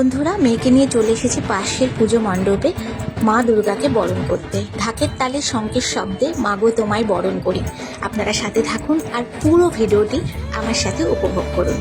বন্ধুরা, মেয়েকে নিয়ে চলে এসেছি পাশের পুজো মণ্ডপে মা দুর্গাকে বরণ করতে। ঢাকের তালে শঙ্খের শব্দে মাগো তোমায় বরণ করি। আপনারা সাথে থাকুন আর পুরো ভিডিওটি আমার সাথে উপভোগ করুন।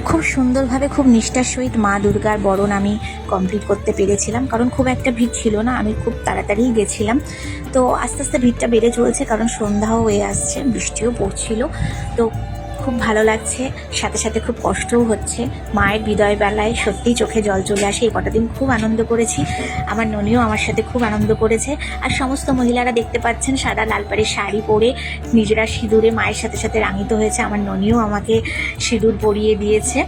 খুব সুন্দরভাবে, খুব নিষ্ঠার সহিত মা দুর্গার বরণ আমি কমপ্লিট করতে পেরেছিলাম, কারণ খুব একটা ভিড় ছিল না। আমি খুব তাড়াতাড়িই গেছিলাম। তো আস্তে আস্তে ভিড়টা বেড়ে চলছে, কারণ সন্ধ্যাও হয়ে আসছে, বৃষ্টিও পড়ছিল। তো খুব ভালো লাগছে, সাথে সাথে খুব কষ্টও হচ্ছে। মায়ের বিদায় বেলায় সত্যিই চোখে জল চলে আসে। এই কটা দিন খুব আনন্দ করেছি, আমার ননিও আমার সাথে খুব আনন্দ করেছে। আর সমস্ত মহিলারা দেখতে পাচ্ছেন সাদা লাল পাড়ের শাড়ি পরে নিজেরা সিঁদুরে মায়ের সাথে সাথে রাঙিত হয়েছে। আমার ননিও আমাকে সিঁদুর পরিয়ে দিয়েছে।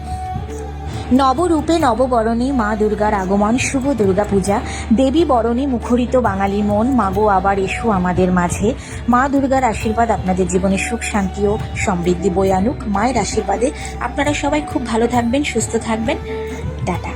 নবরূপে নববরণে মা দুর্গার আগমন, শুভ দুর্গা পূজা। দেবী বরণে মুখরিত বাঙালি মন, মাগো আবার এসো আমাদের মাঝে। মা দুর্গার আশীর্বাদ আপনাদের জীবনে সুখ, শান্তি ও সমৃদ্ধি বয়ে আনুক। মায়ের আশীর্বাদে আপনারা সবাই খুব ভালো থাকবেন, সুস্থ থাকবেন। টাটা।